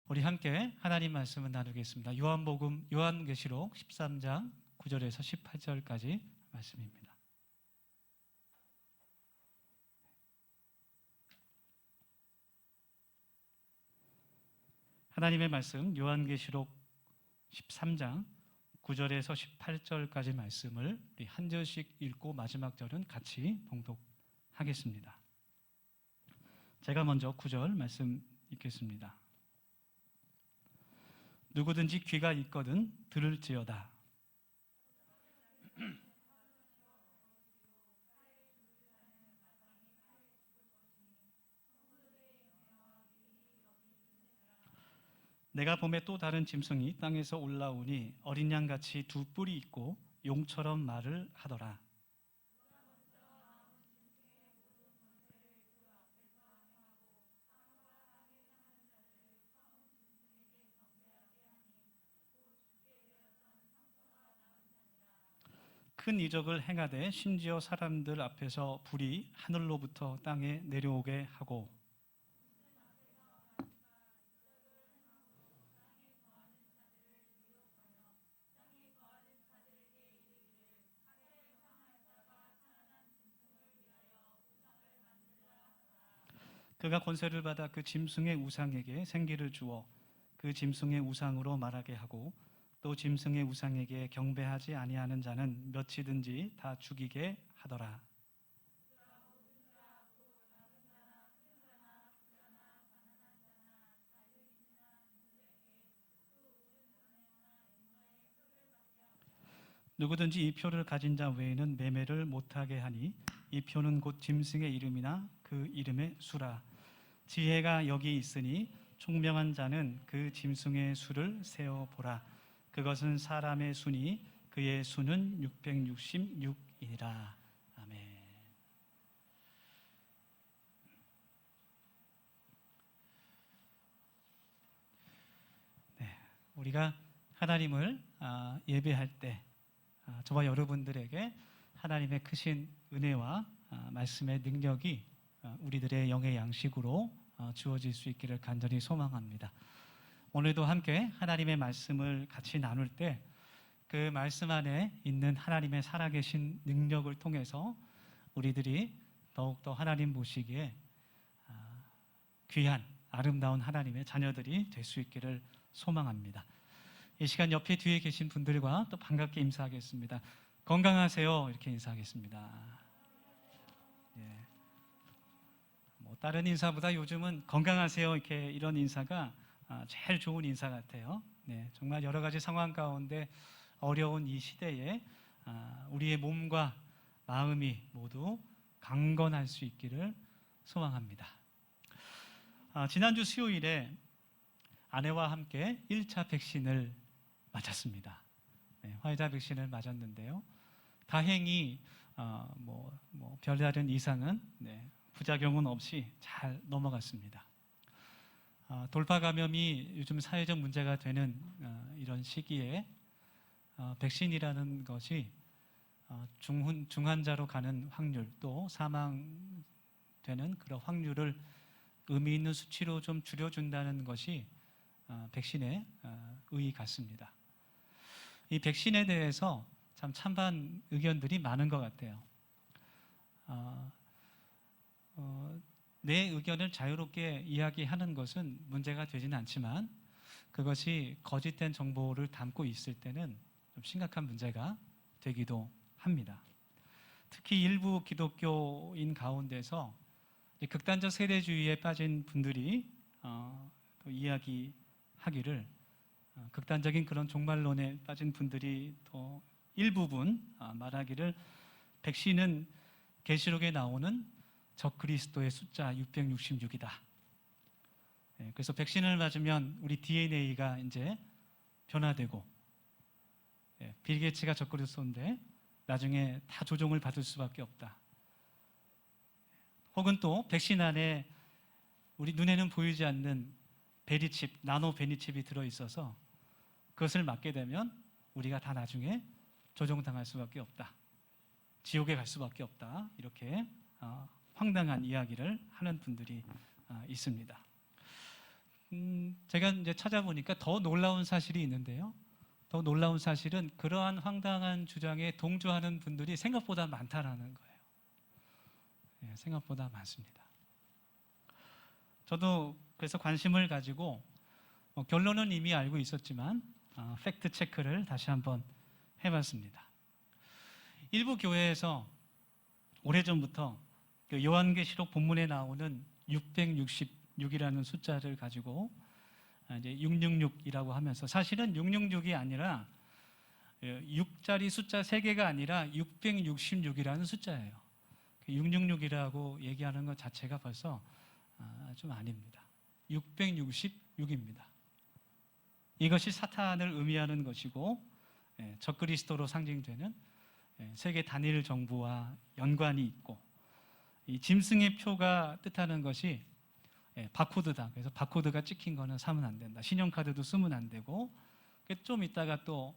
우리 함께 하나님 말씀을 나누겠습니다. 요한계시록 13장 9절에서 18절까지 말씀입니다. 하나님의 말씀 요한계시록 13장 9절에서 18절까지 말씀을 우리 한 절씩 읽고 마지막 절은 같이 봉독하겠습니다. 제가 먼저 9절 말씀 읽겠습니다. 누구든지 귀가 있거든 들을지어다. 내가 봄에 또 다른 짐승이 땅에서 올라오니 어린 양같이 두 뿔이 있고 용처럼 말을 하더라. 큰 이적을 행하되 심지어 사람들 앞에서 불이 하늘로부터 땅에 내려오게 하고 그가 권세를 받아 그 짐승의 우상에게 생기를 주어 그 짐승의 우상으로 말하게 하고 또 짐승의 우상에게 경배하지 아니하는 자는 몇이든지 다 죽이게 하더라. 누구든지 이 표를 가진 자 외에는 매매를 못하게 하니 이 표는 곧 짐승의 이름이나 그 이름의 수라. 지혜가 여기 있으니 총명한 자는 그 짐승의 수를 세어보라. 그것은 사람의 수니 그의 수는 666이니라. 아멘. 네, 우리가 하나님을 예배할 때 저와 여러분들에게 하나님의 크신 은혜와 말씀의 능력이 우리들의 영의 양식으로 주어질 수 있기를 간절히 소망합니다. 오늘도 함께 하나님의 말씀을 같이 나눌 때 그 말씀 안에 있는 하나님의 살아계신 능력을 통해서 우리들이 더욱더 하나님 보시기에 귀한 아름다운 하나님의 자녀들이 될 수 있기를 소망합니다. 이 시간 옆에 뒤에 계신 분들과 또 반갑게 인사하겠습니다. 건강하세요 이렇게 인사하겠습니다. 예. 다른 인사보다 요즘은 건강하세요 이렇게 이런 인사가 제일 좋은 인사 같아요. 네, 정말 여러 가지 상황 가운데 어려운 이 시대에 우리의 몸과 마음이 모두 강건할 수 있기를 소망합니다. 지난주 수요일에 아내와 함께 1차 백신을 맞았습니다. 네, 화이자 백신을 맞았는데요. 다행히 별다른 이상은 부작용은 없이 잘 넘어갔습니다. 돌파 감염이 요즘 사회적 문제가 되는 이런 시기에 백신이라는 것이 중환자로 가는 확률 또 사망되는 그런 확률을 의미 있는 수치로 좀 줄여준다는 것이 백신의 의의 같습니다. 이 백신에 대해서 참 찬반 의견들이 많은 것 같아요. 내 의견을 자유롭게 이야기하는 것은 문제가 되지는 않지만 그것이 거짓된 정보를 담고 있을 때는 좀 심각한 문제가 되기도 합니다. 특히 일부 기독교인 가운데서 극단적 세대주의에 빠진 분들이 또 이야기하기를 극단적인 그런 종말론에 빠진 분들이 또 일부분 말하기를 백신은 계시록에 나오는 적그리스도의 숫자 666이다. 그래서 백신을 맞으면 우리 DNA가 이제 변화되고 빌 게이츠가 적그리스도인데 나중에 다 조종을 받을 수밖에 없다. 혹은 또 백신 안에 우리 눈에는 보이지 않는 베리칩, 나노 베리칩이 들어있어서 그것을 맞게 되면 우리가 다 나중에 조종당할 수밖에 없다. 지옥에 갈 수밖에 없다. 이렇게 황당한 이야기를 하는 분들이 있습니다. 제가 이제 찾아보니까 더 놀라운 사실이 있는데요. 더 놀라운 사실은 그러한 황당한 주장에 동조하는 분들이 생각보다 많다라는 거예요. 예, 생각보다 많습니다. 저도 그래서 관심을 가지고 결론은 이미 알고 있었지만 팩트 체크를 다시 한번 해봤습니다. 일부 교회에서 오래전부터 그 요한계시록 본문에 나오는 666이라는 숫자를 가지고 이제 666이라고 하면서, 사실은 666이 아니라 6자리 숫자 3개가 아니라 666이라는 숫자예요. 666이라고 얘기하는 것 자체가 벌써 좀 아닙니다. 666입니다. 이것이 사탄을 의미하는 것이고 적그리스도로 상징되는 세계 단일 정부와 연관이 있고, 이 짐승의 표가 뜻하는 것이 바코드다. 그래서 바코드가 찍힌 거는 사면 안 된다. 신용카드도 쓰면 안 되고, 좀 있다가 또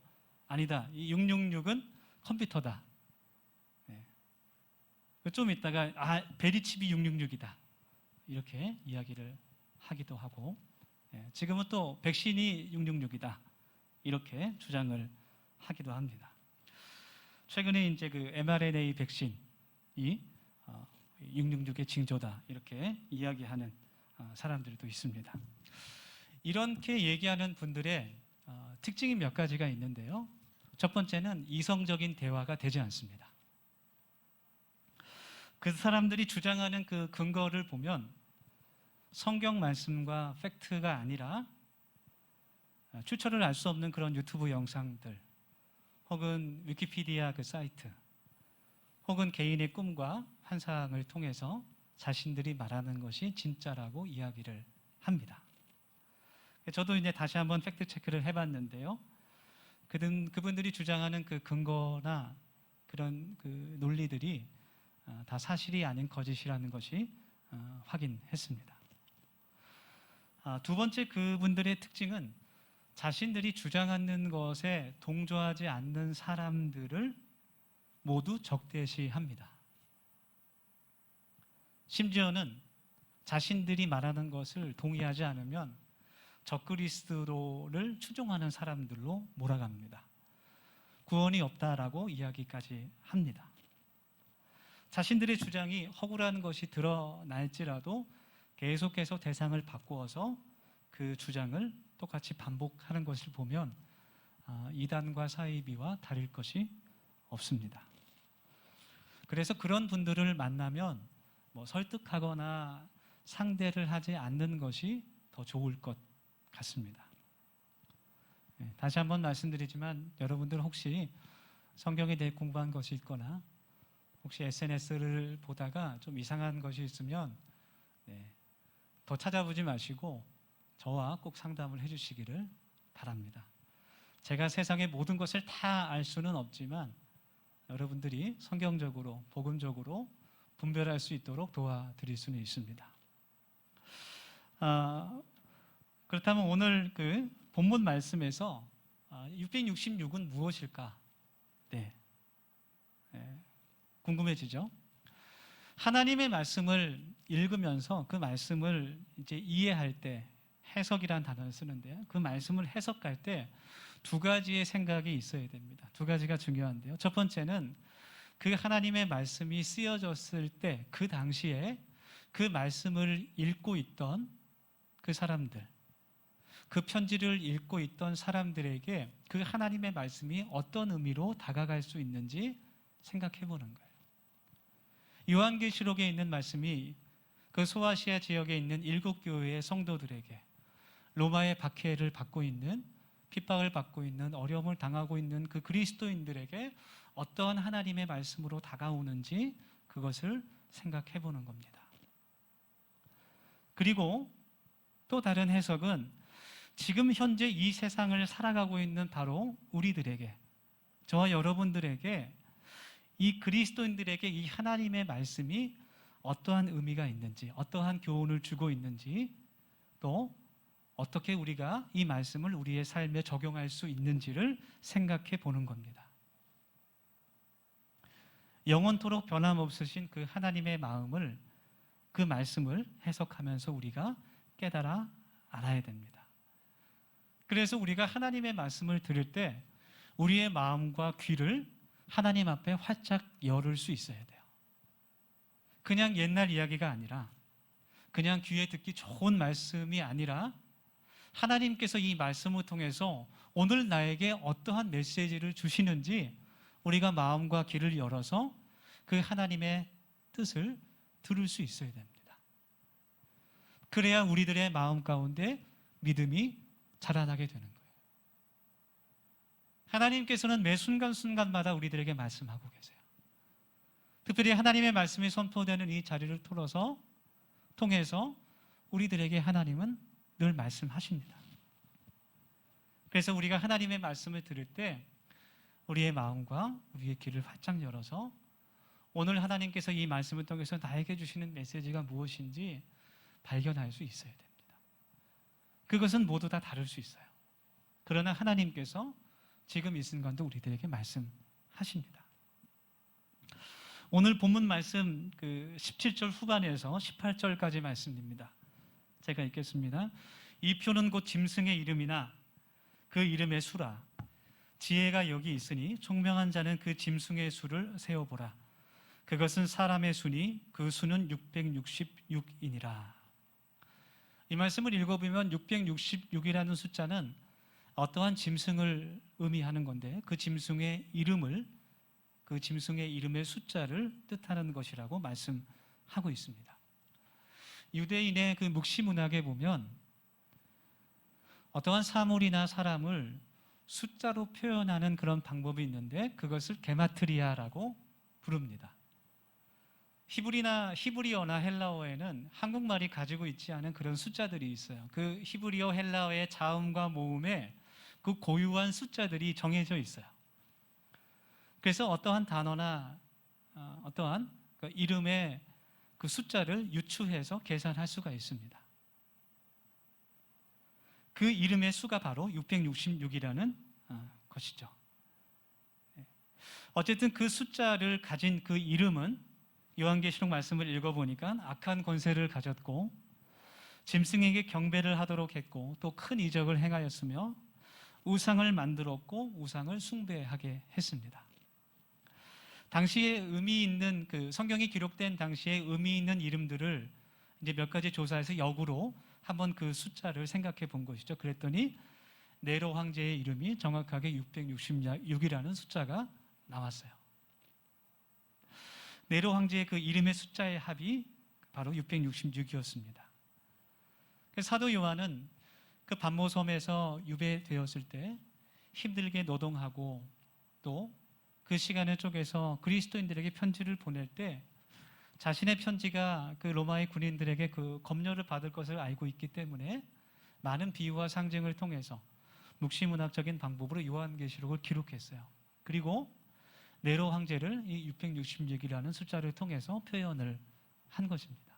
아니다. 이 666은 컴퓨터다. 좀 있다가 베리칩이 666이다. 이렇게 이야기를 하기도 하고, 지금은 또 백신이 666이다. 이렇게 주장을 하기도 합니다. 최근에 이제 그 mRNA 백신이 666의 징조다. 이렇게 이야기하는 사람들도 있습니다. 이렇게 얘기하는 분들의 특징이 몇 가지가 있는데요. 첫 번째는 이성적인 대화가 되지 않습니다. 그 사람들이 주장하는 그 근거를 보면 성경 말씀과 팩트가 아니라 출처를 알 수 없는 그런 유튜브 영상들, 혹은 위키피디아 그 사이트, 혹은 개인의 꿈과 환상을 통해서 자신들이 말하는 것이 진짜라고 이야기를 합니다. 저도 이제 다시 한번 팩트 체크를 해봤는데요. 그분들이 주장하는 그 근거나 그런 그 논리들이 다 사실이 아닌 거짓이라는 것이 확인했습니다. 두 번째, 그분들의 특징은 자신들이 주장하는 것에 동조하지 않는 사람들을 모두 적대시합니다. 심지어는 자신들이 말하는 것을 동의하지 않으면 적그리스도를 추종하는 사람들로 몰아갑니다. 구원이 없다라고 이야기까지 합니다. 자신들의 주장이 허구라는 것이 드러날지라도 계속해서 대상을 바꾸어서 그 주장을 똑같이 반복하는 것을 보면 이단과 사이비와 다를 것이 없습니다. 그래서 그런 분들을 만나면 설득하거나 상대를 하지 않는 것이 더 좋을 것 같습니다. 다시 한번 말씀드리지만, 여러분들 혹시 성경에 대해 공부한 것이 있거나 혹시 SNS를 보다가 좀 이상한 것이 있으면 더 찾아보지 마시고 저와 꼭 상담을 해주시기를 바랍니다. 제가 세상의 모든 것을 다 알 수는 없지만 여러분들이 성경적으로, 복음적으로 분별할 수 있도록 도와드릴 수는 있습니다. 그렇다면 오늘 그 본문 말씀에서 666은 무엇일까? 궁금해지죠? 하나님의 말씀을 읽으면서 그 말씀을 이제 이해할 때, 해석이라는 단어를 쓰는데요. 그 말씀을 해석할 때 두 가지의 생각이 있어야 됩니다. 두 가지가 중요한데요. 첫 번째는 그 하나님의 말씀이 쓰여졌을 때, 그 당시에 그 말씀을 읽고 있던 그 사람들, 그 편지를 읽고 있던 사람들에게 그 하나님의 말씀이 어떤 의미로 다가갈 수 있는지 생각해 보는 거예요. 요한계시록에 있는 말씀이 그 소아시아 지역에 있는 7교회의 성도들에게, 로마의 박해를 받고 있는, 핍박을 받고 있는, 어려움을 당하고 있는 그 그리스도인들에게 어떠한 하나님의 말씀으로 다가오는지 그것을 생각해 보는 겁니다. 그리고 또 다른 해석은 지금 현재 이 세상을 살아가고 있는 바로 우리들에게, 저와 여러분들에게, 이 그리스도인들에게 이 하나님의 말씀이 어떠한 의미가 있는지, 어떠한 교훈을 주고 있는지, 또 어떻게 우리가 이 말씀을 우리의 삶에 적용할 수 있는지를 생각해 보는 겁니다. 영원토록 변함없으신 그 하나님의 마음을, 그 말씀을 해석하면서 우리가 깨달아 알아야 됩니다. 그래서 우리가 하나님의 말씀을 들을 때 우리의 마음과 귀를 하나님 앞에 활짝 열을 수 있어야 돼요. 그냥 옛날 이야기가 아니라, 그냥 귀에 듣기 좋은 말씀이 아니라 하나님께서 이 말씀을 통해서 오늘 나에게 어떠한 메시지를 주시는지 우리가 마음과 귀를 열어서 그 하나님의 뜻을 들을 수 있어야 됩니다. 그래야 우리들의 마음 가운데 믿음이 자라나게 되는 거예요. 하나님께서는 매 순간순간마다 우리들에게 말씀하고 계세요. 특별히 하나님의 말씀이 선포되는 이 자리를 통해서 우리들에게 하나님은 늘 말씀하십니다. 그래서 우리가 하나님의 말씀을 들을 때 우리의 마음과 우리의 귀를 활짝 열어서 오늘 하나님께서 이 말씀을 통해서 나에게 주시는 메시지가 무엇인지 발견할 수 있어야 됩니다. 그것은 모두 다 다를 수 있어요. 그러나 하나님께서 지금 이 순간도 우리들에게 말씀하십니다. 오늘 본문 말씀 17절 후반에서 18절까지 말씀입니다. 제가 읽겠습니다. 이 표는 곧 짐승의 이름이나 그 이름의 수라. 지혜가 여기 있으니 총명한 자는 그 짐승의 수를 세어보라. 그것은 사람의 수니 그 수는 666이니라. 이 말씀을 읽어보면 666이라는 숫자는 어떠한 짐승을 의미하는 건데 그 짐승의 이름의 숫자를 뜻하는 것이라고 말씀하고 있습니다. 유대인의 그 묵시 문학에 보면 어떠한 사물이나 사람을 숫자로 표현하는 그런 방법이 있는데 그것을 게마트리아라고 부릅니다. 히브리어나 헬라어에는 한국말이 가지고 있지 않은 그런 숫자들이 있어요. 그 히브리어 헬라어의 자음과 모음에 그 고유한 숫자들이 정해져 있어요. 그래서 어떠한 단어나 어떠한 그 이름의 그 숫자를 유추해서 계산할 수가 있습니다. 그 이름의 수가 바로 666이라는 것이죠. 어쨌든 그 숫자를 가진 그 이름은 요한계시록 말씀을 읽어보니까 악한 권세를 가졌고 짐승에게 경배를 하도록 했고 또 큰 이적을 행하였으며 우상을 만들었고 우상을 숭배하게 했습니다. 당시에 의미 있는 그 성경이 기록된 당시에 의미 있는 이름들을 이제 몇 가지 조사해서 역으로 한번 그 숫자를 생각해 본 것이죠. 그랬더니 네로 황제의 이름이 정확하게 666이라는 숫자가 나왔어요. 네로 황제의 그 이름의 숫자의 합이 바로 666이었습니다. 사도 요한은 그 반모섬에서 유배되었을 때 힘들게 노동하고 또 그 시간을 쪼개서 그리스도인들에게 편지를 보낼 때 자신의 편지가 그 로마의 군인들에게 그 검열을 받을 것을 알고 있기 때문에 많은 비유와 상징을 통해서 묵시문학적인 방법으로 요한계시록을 기록했어요. 그리고 네로 황제를 이 666이라는 숫자를 통해서 표현을 한 것입니다.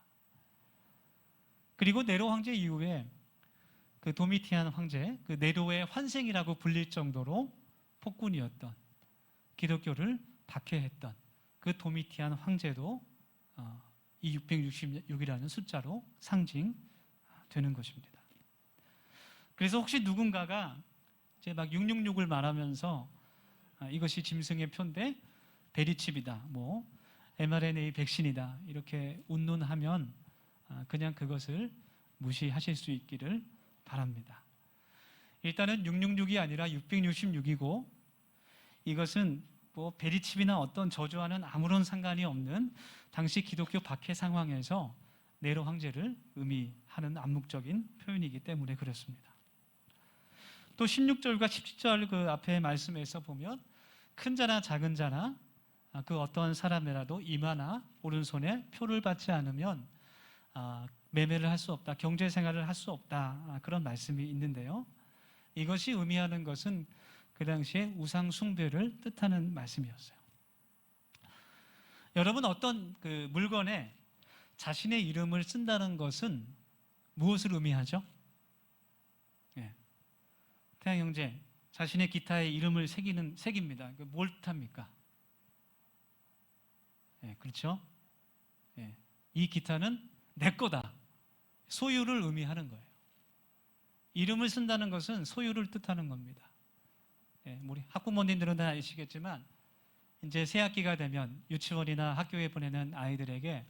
그리고 네로 황제 이후에 그 도미티안 황제, 그 네로의 환생이라고 불릴 정도로 폭군이었던 기독교를 박해했던 그 도미티안 황제도 이 666이라는 숫자로 상징되는 것입니다. 그래서 혹시 누군가가 이제 막 666을 말하면서 이것이 짐승의 표인데 베리칩이다, 뭐 mRNA 백신이다 이렇게 운운하면 그냥 그것을 무시하실 수 있기를 바랍니다. 일단은 666이 아니라 666이고 이것은 뭐 베리칩이나 어떤 저주와는 아무런 상관이 없는 당시 기독교 박해 상황에서 네로 황제를 의미하는 암묵적인 표현이기 때문에 그렇습니다. 또 16절과 17절 그 앞에 말씀에서 보면 큰 자나 작은 자나 그 어떠한 사람이라도 이마나 오른손에 표를 받지 않으면 매매를 할 수 없다, 경제생활을 할 수 없다 그런 말씀이 있는데요. 이것이 의미하는 것은 그 당시에 우상 숭배를 뜻하는 말씀이었어요. 여러분 어떤 그 물건에 자신의 이름을 쓴다는 것은 무엇을 의미하죠? 태양 형제, 자신의 기타에 이름을 새깁니다. 뭘 뜻합니까? 그렇죠? 이 기타는 내 거다. 소유를 의미하는 거예요. 이름을 쓴다는 것은 소유를 뜻하는 겁니다. 우리 학부모님들은 다 아시겠지만 이제 새 학기가 되면 유치원이나 학교에 보내는 아이들에게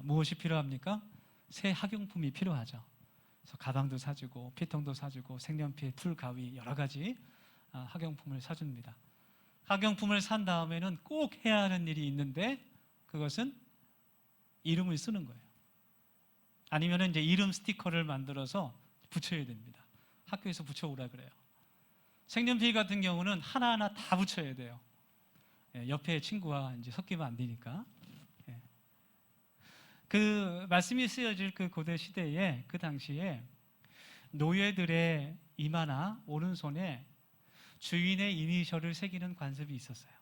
무엇이 필요합니까? 새 학용품이 필요하죠. 그래서 가방도 사주고 피통도 사주고 색연필, 풀, 가위 여러 가지 학용품을 사줍니다. 학용품을 산 다음에는 꼭 해야 하는 일이 있는데 그것은 이름을 쓰는 거예요. 아니면 이제 이름 스티커를 만들어서 붙여야 됩니다. 학교에서 붙여오라 그래요. 색연필 같은 경우는 하나하나 다 붙여야 돼요. 옆에 친구와 이제 섞이면 안 되니까. 그 말씀이 쓰여질 그 고대 시대에 그 당시에 노예들의 이마나 오른손에 주인의 이니셜을 새기는 관습이 있었어요.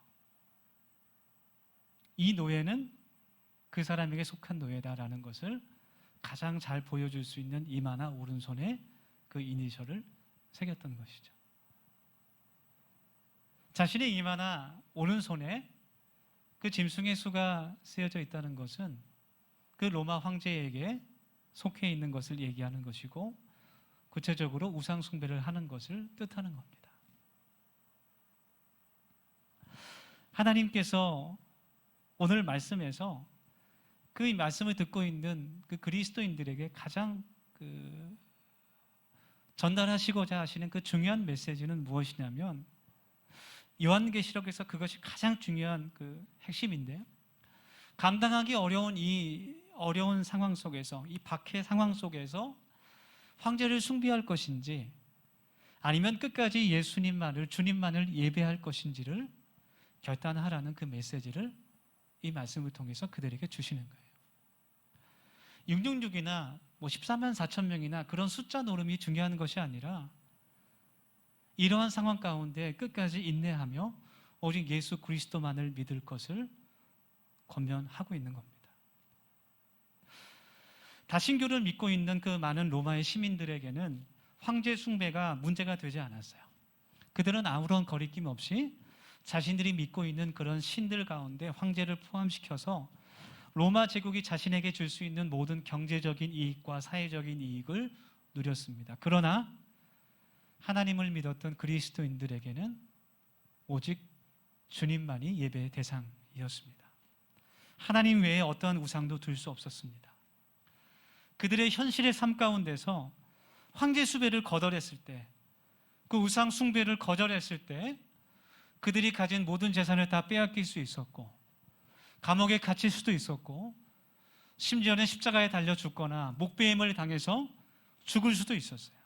이 노예는 그 사람에게 속한 노예다라는 것을 가장 잘 보여줄 수 있는 이마나 오른손에 그 이니셜을 새겼던 것이죠. 자신의 이마나 오른손에 그 짐승의 수가 쓰여져 있다는 것은 그 로마 황제에게 속해 있는 것을 얘기하는 것이고 구체적으로 우상 숭배를 하는 것을 뜻하는 겁니다. 하나님께서 오늘 말씀에서 그 말씀을 듣고 있는 그 그리스도인들에게 가장 전달하시고자 하시는 그 중요한 메시지는 무엇이냐면 요한계시록에서 그것이 가장 중요한 그 핵심인데요. 감당하기 어려운 이 어려운 상황 속에서 이 박해 상황 속에서 황제를 숭배할 것인지 아니면 끝까지 예수님만을 주님만을 예배할 것인지를 결단하라는 그 메시지를 이 말씀을 통해서 그들에게 주시는 거예요. 666이나 뭐 14만 4천 명이나 그런 숫자 노름이 중요한 것이 아니라 이러한 상황 가운데 끝까지 인내하며 오직 예수 그리스도만을 믿을 것을 권면하고 있는 겁니다. 다신교를 믿고 있는 그 많은 로마의 시민들에게는 황제 숭배가 문제가 되지 않았어요. 그들은 아무런 거리낌 없이 자신들이 믿고 있는 그런 신들 가운데 황제를 포함시켜서 로마 제국이 자신에게 줄 수 있는 모든 경제적인 이익과 사회적인 이익을 누렸습니다. 그러나 하나님을 믿었던 그리스도인들에게는 오직 주님만이 예배의 대상이었습니다. 하나님 외에 어떠한 우상도 둘 수 없었습니다. 그들의 현실의 삶 가운데서 황제 숭배를 거절했을 때, 그 우상 숭배를 거절했을 때 그들이 가진 모든 재산을 다 빼앗길 수 있었고 감옥에 갇힐 수도 있었고 심지어는 십자가에 달려 죽거나 목배임을 당해서 죽을 수도 있었어요.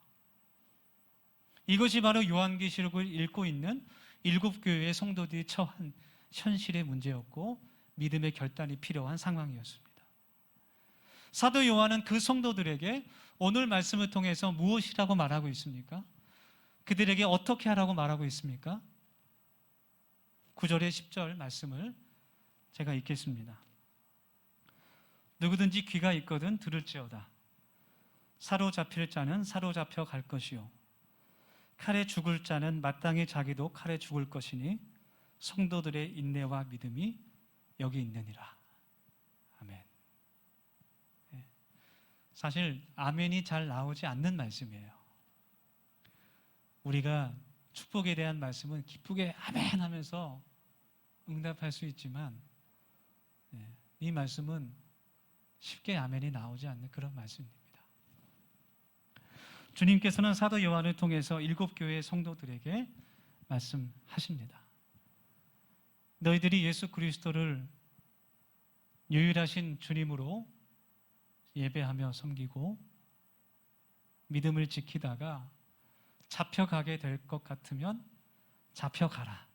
이것이 바로 요한계시록을 읽고 있는 7교회의 성도들이 처한 현실의 문제였고 믿음의 결단이 필요한 상황이었습니다. 사도 요한은 그 성도들에게 오늘 말씀을 통해서 무엇이라고 말하고 있습니까? 그들에게 어떻게 하라고 말하고 있습니까? 9절의 10절 말씀을 제가 읽겠습니다. 누구든지 귀가 있거든 들을지어다. 사로잡힐 자는 사로잡혀 갈 것이요 칼에 죽을 자는 마땅히 자기도 칼에 죽을 것이니 성도들의 인내와 믿음이 여기 있느니라. 아멘. 사실 아멘이 잘 나오지 않는 말씀이에요. 우리가 축복에 대한 말씀은 기쁘게 아멘 하면서 응답할 수 있지만 이 말씀은 쉽게 아멘이 나오지 않는 그런 말씀입니다. 주님께서는 사도 요한을 통해서 7교회의 성도들에게 말씀하십니다. 너희들이 예수 그리스도를 유일하신 주님으로 예배하며 섬기고 믿음을 지키다가 잡혀가게 될 것 같으면 잡혀가라.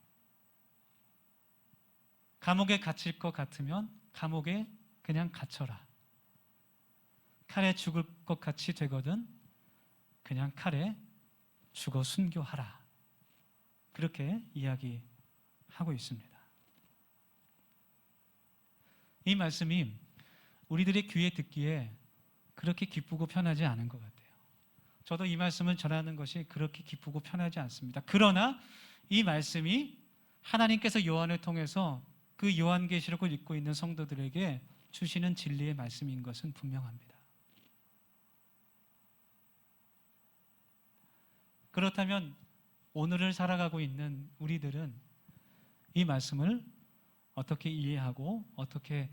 감옥에 갇힐 것 같으면 감옥에 그냥 갇혀라. 칼에 죽을 것 같이 되거든 그냥 칼에 죽어 순교하라. 그렇게 이야기하고 있습니다. 이 말씀이 우리들의 귀에 듣기에 그렇게 기쁘고 편하지 않은 것 같아요. 저도 이 말씀을 전하는 것이 그렇게 기쁘고 편하지 않습니다. 그러나 이 말씀이 하나님께서 요한을 통해서 그 요한계시록을 읽고 있는 성도들에게 주시는 진리의 말씀인 것은 분명합니다. 그렇다면 오늘을 살아가고 있는 우리들은 이 말씀을 어떻게 이해하고 어떻게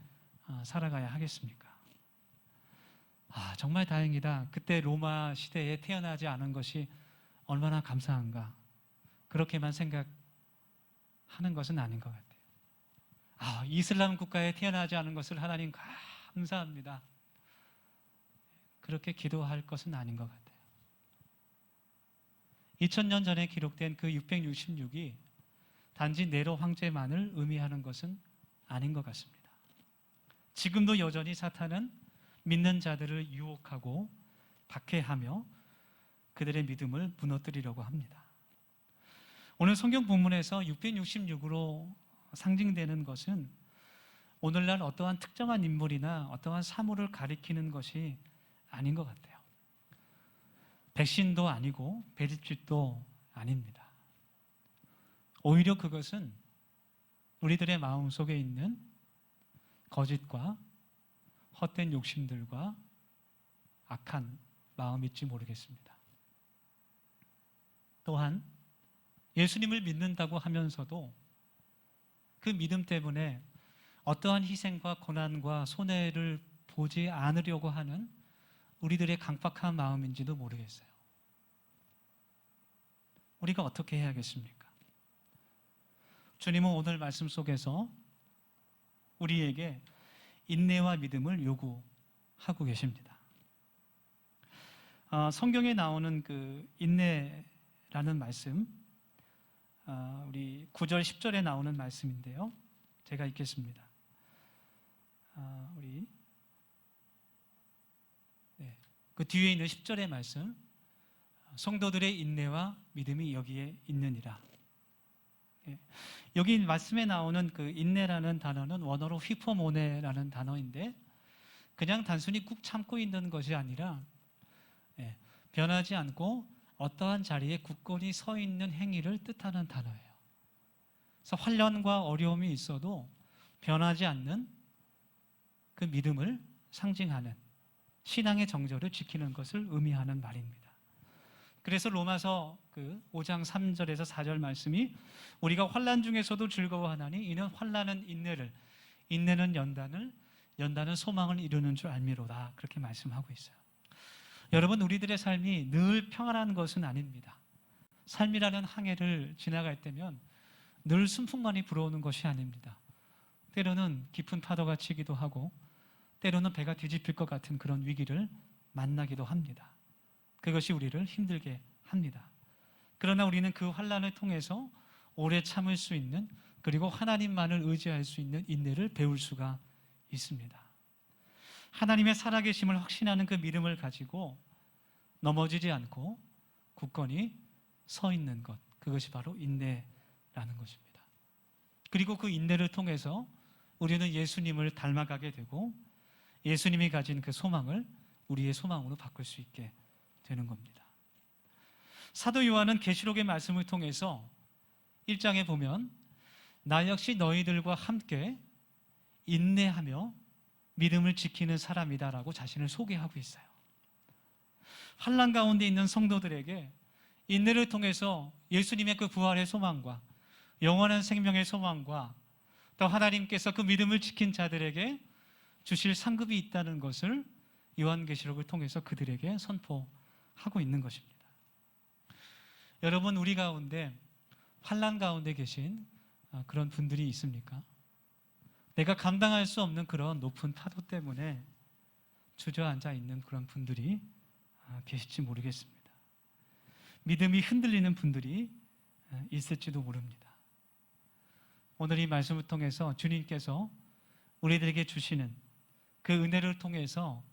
살아가야 하겠습니까? 정말 다행이다. 그때 로마 시대에 태어나지 않은 것이 얼마나 감사한가. 그렇게만 생각하는 것은 아닌 것 같아요. 이슬람 국가에 태어나지 않은 것을 하나님 감사합니다. 그렇게 기도할 것은 아닌 것 같아요. 2000년 전에 기록된 그 666이 단지 네로 황제만을 의미하는 것은 아닌 것 같습니다. 지금도 여전히 사탄은 믿는 자들을 유혹하고 박해하며 그들의 믿음을 무너뜨리려고 합니다. 오늘 성경 본문에서 666으로 상징되는 것은 오늘날 어떠한 특정한 인물이나 어떠한 사물을 가리키는 것이 아닌 것 같아요. 백신도 아니고 베리짓도 아닙니다. 오히려 그것은 우리들의 마음 속에 있는 거짓과 헛된 욕심들과 악한 마음일지 모르겠습니다. 또한 예수님을 믿는다고 하면서도 그 믿음 때문에 어떠한 희생과 고난과 손해를 보지 않으려고 하는 우리들의 강박한 마음인지도 모르겠어요. 우리가 어떻게 해야겠습니까? 주님은 오늘 말씀 속에서 우리에게 인내와 믿음을 요구하고 계십니다. 성경에 나오는 그 인내라는 말씀, 우리 9절, 10절에 나오는 말씀인데요. 제가 읽겠습니다. 그 뒤에 있는 10절의 말씀, 성도들의 인내와 믿음이 여기에 있느니라. 여기 말씀에 나오는 그 인내라는 단어는 원어로 휘포모네라는 단어인데 그냥 단순히 꾹 참고 있는 것이 아니라 변하지 않고 어떠한 자리에 굳건히 서 있는 행위를 뜻하는 단어예요. 그래서 환난과 어려움이 있어도 변하지 않는 그 믿음을 상징하는 신앙의 정절을 지키는 것을 의미하는 말입니다. 그래서 로마서 그 5장 3절에서 4절 말씀이 우리가 환난 중에서도 즐거워하나니 이는 환난은 인내를, 인내는 연단을, 연단은 소망을 이루는 줄 알미로다. 그렇게 말씀하고 있어요. 여러분, 우리들의 삶이 늘 평안한 것은 아닙니다. 삶이라는 항해를 지나갈 때면 늘 순풍만이 불어오는 것이 아닙니다. 때로는 깊은 파도가 치기도 하고 때로는 배가 뒤집힐 것 같은 그런 위기를 만나기도 합니다. 그것이 우리를 힘들게 합니다. 그러나 우리는 그 환난을 통해서 오래 참을 수 있는, 그리고 하나님만을 의지할 수 있는 인내를 배울 수가 있습니다. 하나님의 살아계심을 확신하는 그 믿음을 가지고 넘어지지 않고 굳건히 서 있는 것, 그것이 바로 인내라는 것입니다. 그리고 그 인내를 통해서 우리는 예수님을 닮아가게 되고 예수님이 가진 그 소망을 우리의 소망으로 바꿀 수 있게 되는 겁니다. 사도 요한은 계시록의 말씀을 통해서 1장에 보면 나 역시 너희들과 함께 인내하며 믿음을 지키는 사람이다라고 자신을 소개하고 있어요. 환난 가운데 있는 성도들에게 인내를 통해서 예수님의 그 부활의 소망과 영원한 생명의 소망과 또 하나님께서 그 믿음을 지킨 자들에게 주실 상급이 있다는 것을 요한계시록을 통해서 그들에게 선포하고 있는 것입니다. 여러분, 우리 가운데 환난 가운데 계신 그런 분들이 있습니까? 내가 감당할 수 없는 그런 높은 파도 때문에 주저앉아 있는 그런 분들이 계실지 모르겠습니다. 믿음이 흔들리는 분들이 있을지도 모릅니다. 오늘 이 말씀을 통해서 주님께서 우리들에게 주시는 그 은혜를 통해서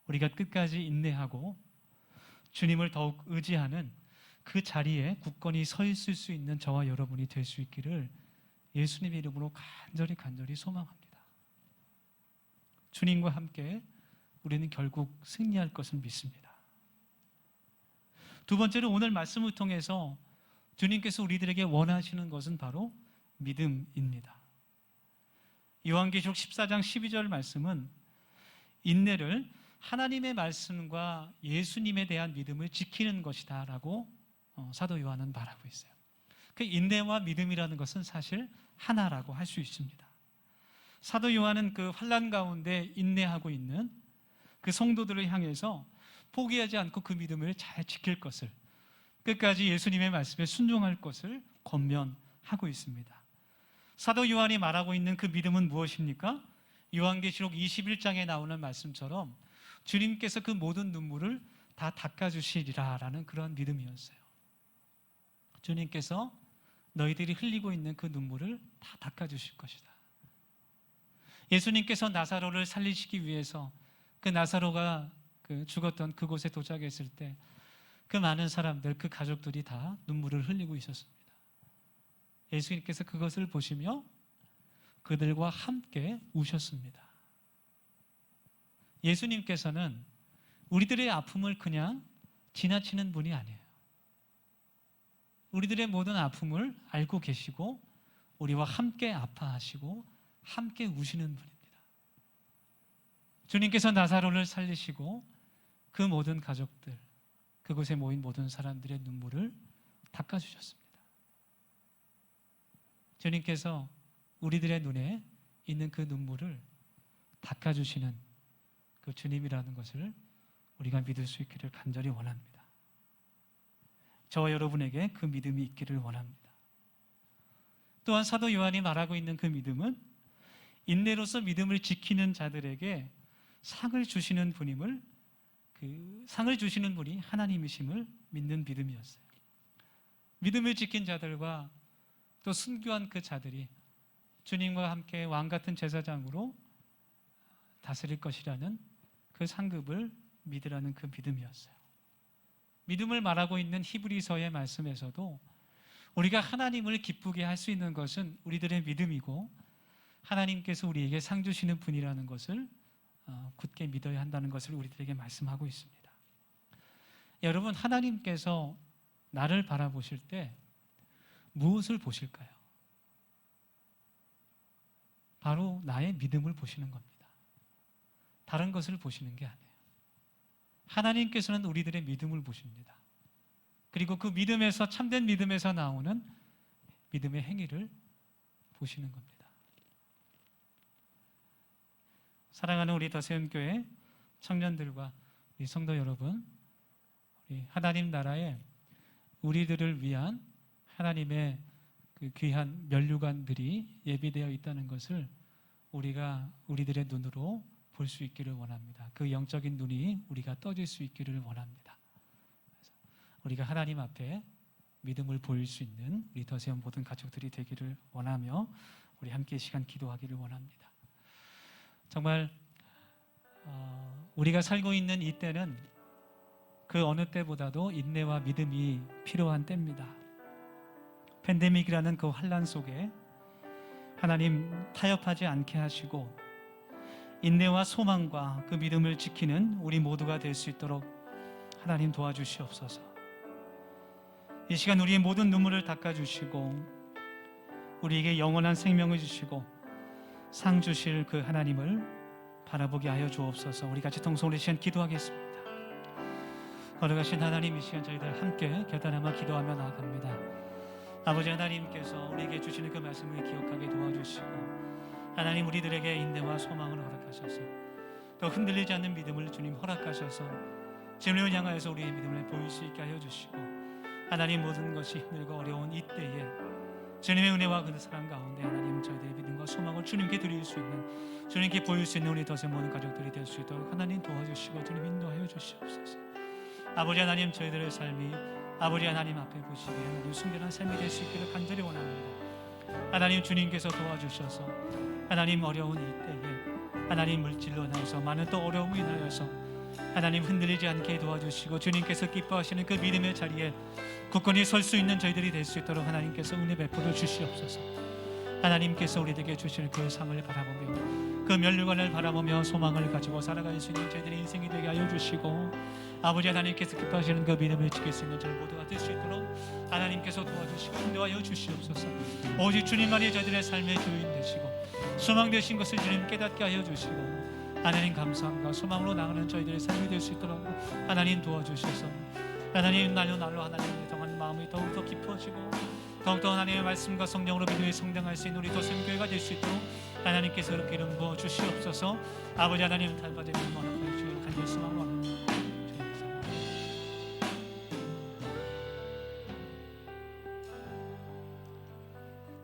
우리가 끝까지 인내하고 주님을 더욱 의지하는 그 자리에 굳건히 서 있을 수 있는 저와 여러분이 될 수 있기를 예수님의 이름으로 간절히 소망합니다. 주님과 함께 우리는 결국 승리할 것을 믿습니다. 두 번째로 오늘 말씀을 통해서 주님께서 우리들에게 원하시는 것은 바로 믿음입니다. 요한계시록 14장 12절 말씀은 인내를 하나님의 말씀과 예수님에 대한 믿음을 지키는 것이다 라고 사도 요한은 말하고 있어요. 그 인내와 믿음이라는 것은 사실 하나라고 할 수 있습니다. 사도 요한은 그 환난 가운데 인내하고 있는 그 성도들을 향해서 포기하지 않고 그 믿음을 잘 지킬 것을, 끝까지 예수님의 말씀에 순종할 것을 권면하고 있습니다. 사도 요한이 말하고 있는 그 믿음은 무엇입니까? 요한계시록 21장에 나오는 말씀처럼 주님께서 그 모든 눈물을 다 닦아주시리라라는 그런 믿음이었어요. 주님께서 너희들이 흘리고 있는 그 눈물을 다 닦아주실 것이다. 예수님께서 나사로를 살리시기 위해서 그 나사로가 죽었던 그곳에 도착했을 때 그 많은 사람들, 그 가족들이 다 눈물을 흘리고 있었습니다. 예수님께서 그것을 보시며 그들과 함께 우셨습니다. 예수님께서는 우리들의 아픔을 그냥 지나치는 분이 아니에요. 우리들의 모든 아픔을 알고 계시고 우리와 함께 아파하시고 함께 우시는 분입니다. 주님께서 나사로를 살리시고 그 모든 가족들, 그곳에 모인 모든 사람들의 눈물을 닦아주셨습니다. 주님께서 우리들의 눈에 있는 그 눈물을 닦아주시는 그 주님이라는 것을 우리가 믿을 수 있기를 간절히 원합니다. 저와 여러분에게 그 믿음이 있기를 원합니다. 또한 사도 요한이 말하고 있는 그 믿음은 인내로서 믿음을 지키는 자들에게 상을 주시는 분임을, 그 상을 주시는 분이 하나님이심을 믿는 믿음이었어요. 믿음을 지킨 자들과 또 순교한 그 자들이 주님과 함께 왕 같은 제사장으로 다스릴 것이라는 그 상급을 믿으라는 그 믿음이었어요. 믿음을 말하고 있는 히브리서의 말씀에서도 우리가 하나님을 기쁘게 할 수 있는 것은 우리들의 믿음이고 하나님께서 우리에게 상 주시는 분이라는 것을 굳게 믿어야 한다는 것을 우리들에게 말씀하고 있습니다. 여러분, 하나님께서 나를 바라보실 때 무엇을 보실까요? 바로 나의 믿음을 보시는 겁니다. 다른 것을 보시는 게 아니에요. 하나님께서는 우리들의 믿음을 보십니다. 그리고 그 믿음에서, 참된 믿음에서 나오는 믿음의 행위를 보시는 겁니다. 사랑하는 우리 더세움교회 청년들과 우리 성도 여러분, 우리 하나님 나라에 우리들을 위한 하나님의 그 귀한 면류관들이 예비되어 있다는 것을 우리가 우리들의 눈으로 볼 수 있기를 원합니다. 그 영적인 눈이 우리가 떠질 수 있기를 원합니다. 그래서 우리가 하나님 앞에 믿음을 보일 수 있는 우리 더세움 모든 가족들이 되기를 원하며 우리 함께 이 시간 기도하기를 원합니다. 정말 우리가 살고 있는 이 때는 그 어느 때보다도 인내와 믿음이 필요한 때입니다. 팬데믹이라는 그 환난 속에 하나님 타협하지 않게 하시고 인내와 소망과 그 믿음을 지키는 우리 모두가 될 수 있도록 하나님 도와주시옵소서. 이 시간 우리의 모든 눈물을 닦아주시고 우리에게 영원한 생명을 주시고 상 주실 그 하나님을 바라보게 하여 주옵소서. 우리 같이 통성으로 이 시간 기도하겠습니다. 걸어가신 하나님, 이 시간 저희들 함께 겨드랑이와 기도하며 나아갑니다. 아버지 하나님께서 우리에게 주시는 그 말씀을 기억하게 도와주시고 하나님, 우리들에게 인내와 소망을 허락하셔서 또 흔들리지 않는 믿음을 주님 허락하셔서 주님을 향하여서 우리의 믿음을 보일 수 있게 하여 주시고 하나님, 모든 것이 힘들고 어려운 이때에 주님의 은혜와 그 사랑 가운데 하나님, 저희들의 믿음과 소망을 주님께 드릴 수 있는, 주님께 보일 수 있는 우리 더세 모든 가족들이 될 수 있도록 하나님 도와주시고 주님 인도하여 주시옵소서. 아버지 하나님, 저희들의 삶이 아버지 하나님 앞에 보시기에 하나님 순결한 삶이 될 수 있기를 간절히 원합니다. 하나님, 주님께서 도와주셔서 하나님, 어려운 이때에 하나님, 물질로 인하여서 많은 또 어려움을 인하여서 하나님 흔들리지 않게 도와주시고 주님께서 기뻐하시는 그 믿음의 자리에 굳건히 설 수 있는 저희들이 될 수 있도록 하나님께서 은혜 베풀어 주시옵소서. 하나님께서 우리에게 주실 그 상을 바라보며 그 면류관을 바라보며 소망을 가지고 살아갈 수 있는 저희들의 인생이 되게 하여 주시고 아버지 하나님께서 기뻐하시는 그 믿음을 지킬 수 있는 저희 모두가 될 수 있도록 하나님께서 도와주시고 인도하여 주시옵소서. 오직 주님만이 저희들의 삶의 주인 되시고 소망 되신 것을 주님 깨닫게 하여 주시고 하나님, 감사함과 소망으로 나가는 저희들의 삶이 될 수 있도록 하나님 도와주셔서 하나님, 날로 하나님을 통한 하는 마음이 더욱더 깊어지고 더욱더 하나님의 말씀과 성령으로 믿음에 성장할 수 있는 우리 도샘교회가 될 수 있도록 하나님께서 그렇게 이름 부어 주시옵소서. 아버지 하나님 달받으며 원하는 주의 간절히 소망합니다.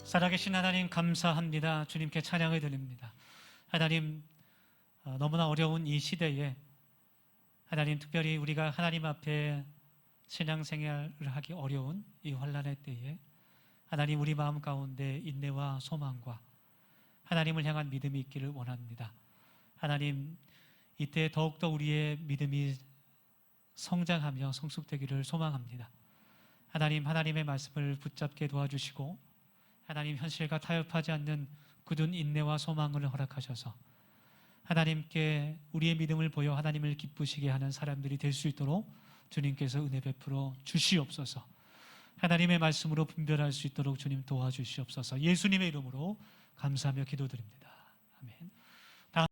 살아계신 하나님 감사합니다. 주님께 찬양을 드립니다. 하나님 너무나 어려운 이 시대에 하나님 특별히 우리가 하나님 앞에 신앙생활을 하기 어려운 이 환난의 때에 하나님 우리 마음 가운데 인내와 소망과 하나님을 향한 믿음이 있기를 원합니다. 하나님 이때 더욱더 우리의 믿음이 성장하며 성숙되기를 소망합니다. 하나님 하나님의 말씀을 붙잡게 도와주시고 하나님 현실과 타협하지 않는 굳은 인내와 소망을 허락하셔서 하나님께 우리의 믿음을 보여 하나님을 기쁘시게 하는 사람들이 될 수 있도록 주님께서 은혜 베풀어 주시옵소서. 하나님의 말씀으로 분별할 수 있도록 주님 도와주시옵소서. 예수님의 이름으로 감사하며 기도드립니다. 아멘.